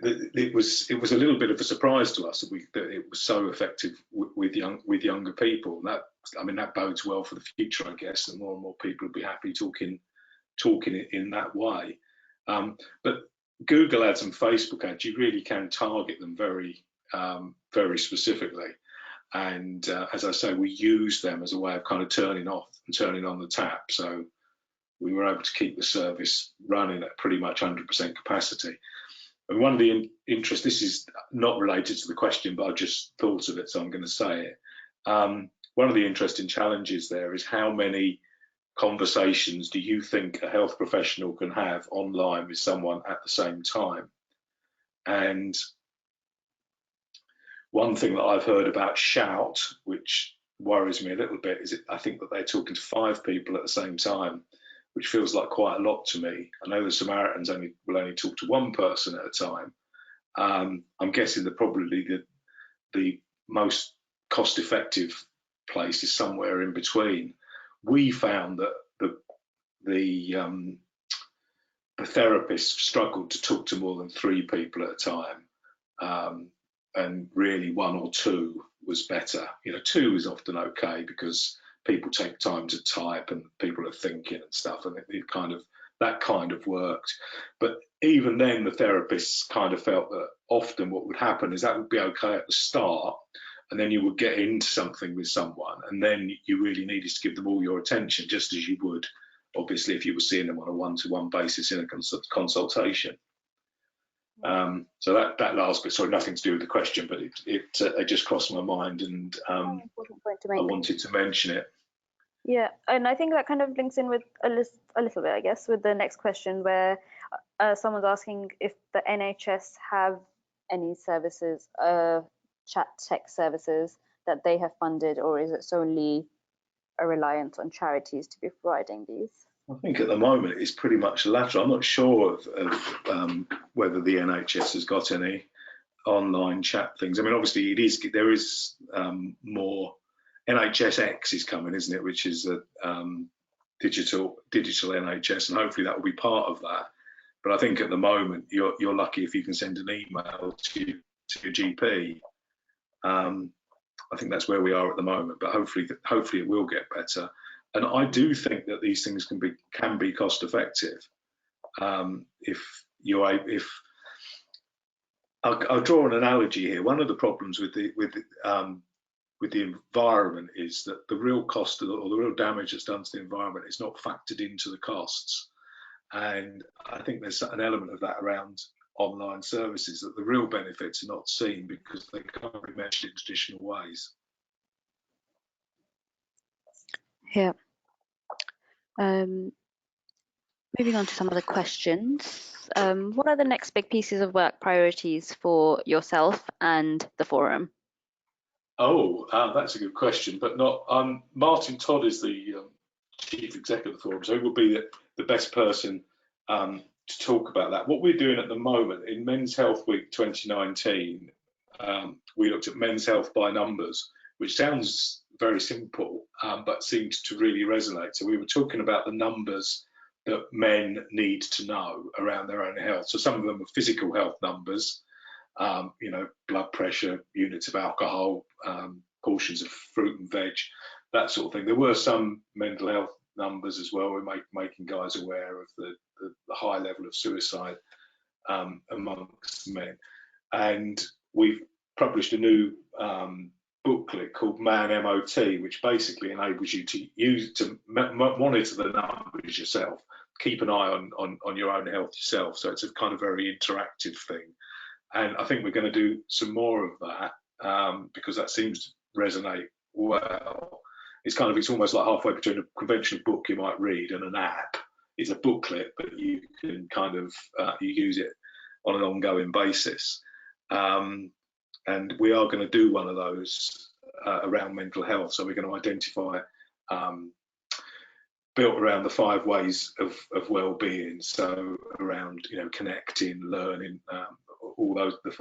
it was a little bit of a surprise to us that it was so effective with younger people. And that bodes well for the future, I guess, and more people will be happy talking in that way. But Google ads and Facebook ads, you really can target them very specifically. And as I say, we use them as a way of kind of turning off and turning on the tap. So we were able to keep the service running at pretty much 100% capacity. And one of the this is not related to the question, but I just thought of it, so I'm going to say it. One of the interesting challenges there is how many conversations do you think a health professional can have online with someone at the same time? And one thing that I've heard about Shout, which worries me a little bit, is I think that they're talking to 5 people at the same time, which feels like quite a lot to me. I know the Samaritans will only talk to 1 person at a time. I'm guessing that probably the most cost-effective place is somewhere in between. We found that the therapists struggled to talk to more than 3 people at a time, and really 1 or 2 was better. 2 is often okay because people take time to type and people are thinking and stuff, and that kind of worked. But even then, the therapists kind of felt that often what would happen is that would be okay at the start, and then you would get into something with someone, and then you really needed to give them all your attention, just as you would, obviously, if you were seeing them on a one-to-one basis in a consultation. So that last bit, sorry, nothing to do with the question, but it just crossed my mind, and Important point to I make. wanted to mention it. Yeah, and I think that kind of links in with a little bit, I guess, with the next question, where someone's asking if the NHS have any services, chat tech services that they have funded, or is it solely a reliance on charities to be providing these? I think at the moment it's pretty much the latter. I'm not sure of whether the NHS has got any online chat things. I mean, obviously there is more. NHSX is coming, isn't it? Which is a digital NHS, and hopefully that will be part of that. But I think at the moment you're lucky if you can send an email to your GP. I think that's where we are at the moment, but hopefully it will get better. And I do think that these things can be cost effective. I'll draw an analogy here. One of the problems with the environment is that the real cost or the real damage that's done to the environment is not factored into the costs. And I think there's an element of that around online services, that the real benefits are not seen because they can't be measured in traditional ways. Yeah. Moving on to some of the questions. What are the next big pieces of work priorities for yourself and the forum? Oh, that's a good question, but not. Martin Todd is the chief executive of the forum, so he will be the best person to talk about that. What we're doing at the moment in Men's Health Week 2019, we looked at men's health by numbers, which sounds very simple, but seems to really resonate. So we were talking about the numbers that men need to know around their own health. So some of them are physical health numbers, blood pressure, units of alcohol, portions of fruit and veg, that sort of thing. There were some mental health numbers as well. We're making guys aware of the high level of suicide amongst men. And we've published a new booklet called Man MOT, which basically enables you to monitor the numbers yourself, keep an eye on your own health yourself. So it's a kind of very interactive thing. And I think we're going to do some more of that because that seems to resonate well. It's almost like halfway between a conventional book you might read and an app. It's a booklet, but you can you use it on an ongoing basis. And we are going to do one of those around mental health. So we're going to identify, built around the 5 ways of well-being. So around connecting, learning, all those the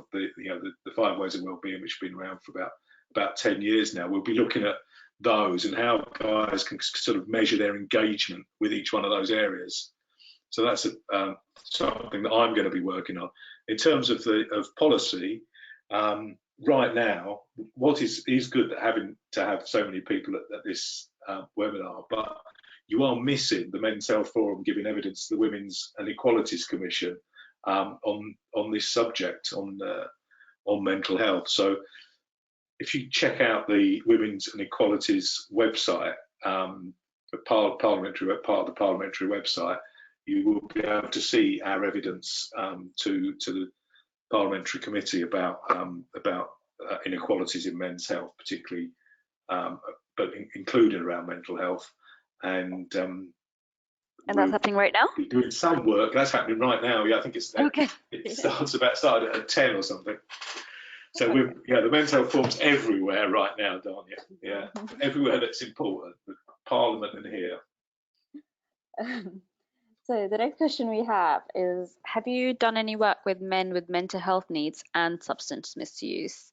5 ways of well-being, which have been around for about 10 years now. We'll be looking at those and how guys can sort of measure their engagement with each one of those areas. So that's something that I'm going to be working on. In terms of policy, right now, what is good having to have so many people at this webinar, but you are missing the Men's Health Forum giving evidence to the Women's and Equalities Commission on this subject, on mental health. So if you check out the Women's and Equalities website, part of the parliamentary website, you will be able to see our evidence to the parliamentary committee about inequalities in men's health, particularly, but including around mental health. And that's happening right now? We're doing some work. That's happening right now. Yeah, I think it's okay. It started at 10 or something. So the men's health forum's everywhere right now, Danya. Yeah, everywhere that's important, with Parliament and here. So the next question we have is, have you done any work with men with mental health needs and substance misuse?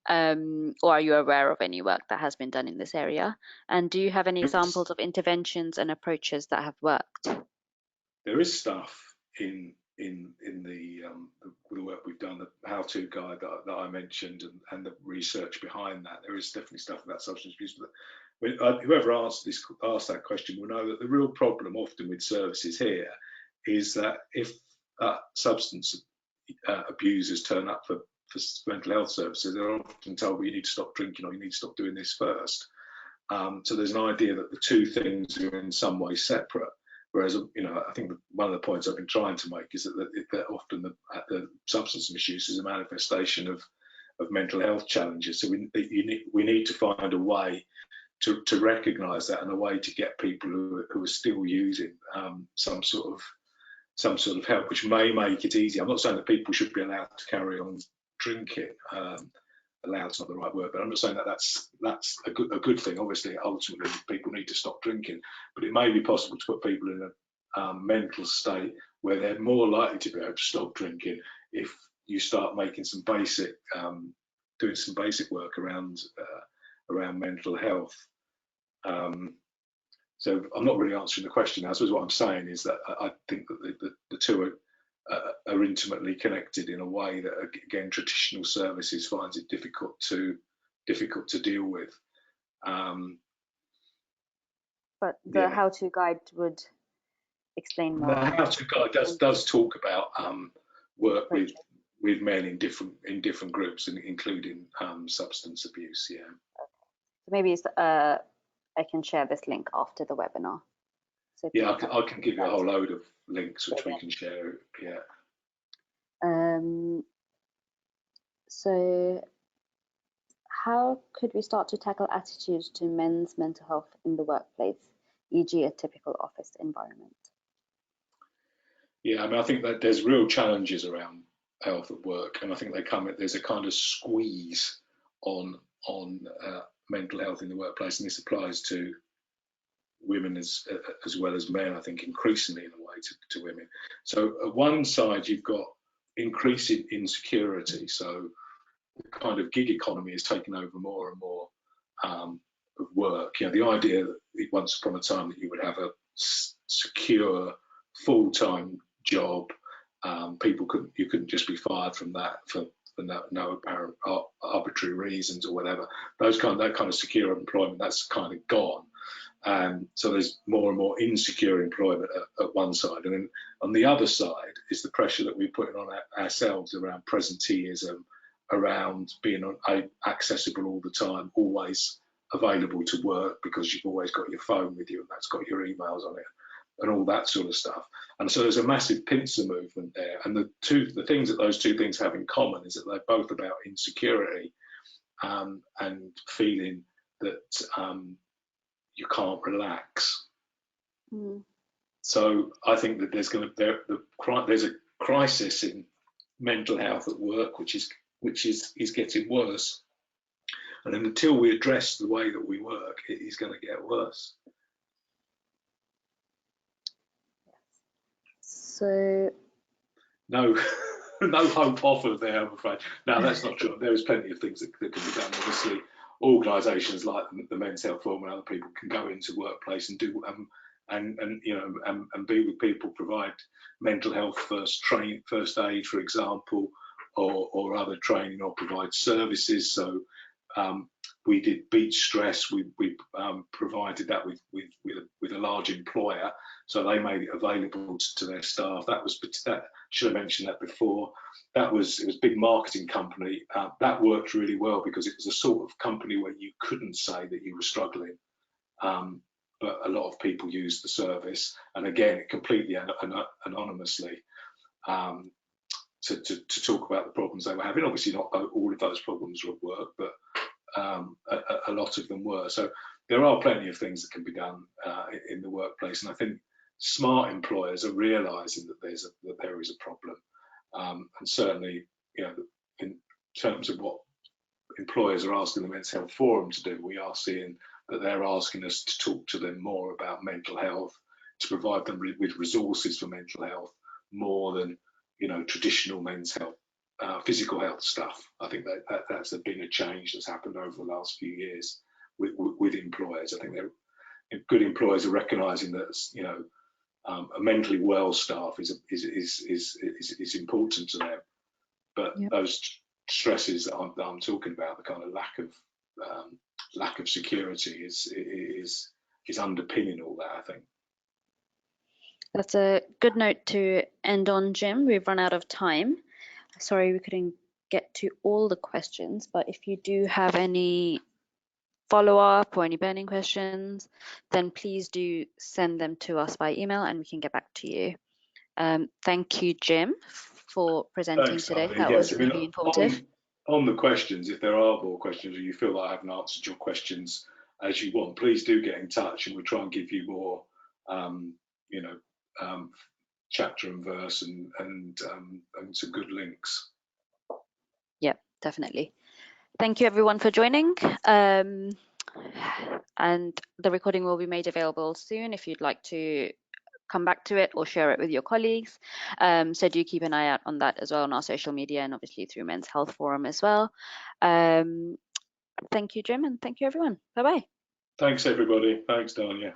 Or are you aware of any work that has been done in this area? And do you have any examples of interventions and approaches that have worked? There is stuff in the work we've done, the how-to guide that I mentioned, and the research behind that. There is definitely stuff about substance abuse. But whoever asked that question will know that the real problem often with services here is that if substance abusers turn up for mental health services, they're often told, well, you need to stop drinking or you need to stop doing this first. So there's an idea that the two things are in some way separate. Whereas, I think one of the points I've been trying to make is that often the substance misuse is a manifestation of mental health challenges. So we need to find a way to recognise that, and a way to get people who are still using some sort of help, which may make it easier. I'm not saying that people should be allowed to carry on drinking. Allow is not the right word, but I'm not saying that that's a good thing. Obviously, ultimately, people need to stop drinking, but it may be possible to put people in a mental state where they're more likely to be able to stop drinking if you start making some basic, doing some basic work around mental health. So I'm not really answering the question now. I suppose what I'm saying is that I think that the two are intimately connected in a way that, again, traditional services finds it difficult to deal with. But the how-to guide would explain more. The how-to guide does talk about work with men in different groups, including substance abuse. Yeah. So maybe I can share this link after the webinar. So yeah, I can give you a whole load of links which we can share. Yeah. So how could we start to tackle attitudes to men's mental health in the workplace, e.g. a typical office environment? Yeah, I mean, I think that there's real challenges around health at work, and I think there's a kind of squeeze on mental health in the workplace, and this applies to women as well as men, I think, increasingly in a way to women. So at one side, you've got increasing insecurity. So the kind of gig economy is taking over more and more of work. The idea that once upon a time that you would have a secure full-time job, you couldn't just be fired from that for no apparent arbitrary reasons or whatever. That kind of secure employment, that's kind of gone. So there's more and more insecure employment at one side, and then on the other side is the pressure that we're putting on ourselves around presenteeism, around being accessible all the time, always available to work because you've always got your phone with you and that's got your emails on it and all that sort of stuff. And so there's a massive pincer movement there. And the things that those two things have in common is that they're both about insecurity and feeling that you can't relax. Mm. So I think that there's a crisis in mental health at work, which is getting worse. And then until we address the way that we work, it is going to get worse. So no hope offered there, I'm afraid. No, that's not true. There is plenty of things that can be done. Obviously, organisations like the Men's Health Forum and other people can go into workplace and do and be with people, provide mental health first aid, for example, or other training, or provide services. So we did beat stress. We provided that with a large employer, so they made it available to their staff. That should have mentioned that before. It was a big marketing company. That worked really well because it was a sort of company where you couldn't say that you were struggling, but a lot of people used the service, and again, completely anonymously, to talk about the problems they were having. Obviously, not all of those problems were at work, but a lot of them were. So there are plenty of things that can be done in the workplace, and I think smart employers are realising that there is a problem, and certainly, in terms of what employers are asking the Men's Health Forum to do, we are seeing that they're asking us to talk to them more about mental health, to provide them with resources for mental health, more than traditional men's health, physical health stuff. I think that's been a change that's happened over the last few years with employers. I think good employers are recognising that a mentally well staff is important to them, but those stresses that I'm talking about, the kind of lack of security, is underpinning all that, I think. That's a good note to end on, Jim. We've run out of time. Sorry we couldn't get to all the questions, but if you do have any follow-up or any burning questions, then please do send them to us by email and we can get back to you. Thank you, Jim, for presenting Thanks, today. Arnie. That Yes, was I mean, really informative. on the questions, if there are more questions or you feel like I haven't answered your questions as you want, please do get in touch and we'll try and give you more, you know, chapter and verse and some good links. Yeah, definitely. Thank you everyone for joining. And the recording will be made available soon if you'd like to come back to it or share it with your colleagues. So do keep an eye out on that as well on our social media and obviously through Men's Health Forum as well. Thank you, Jim, and thank you everyone. Bye-bye. Thanks, everybody. Thanks, Dania.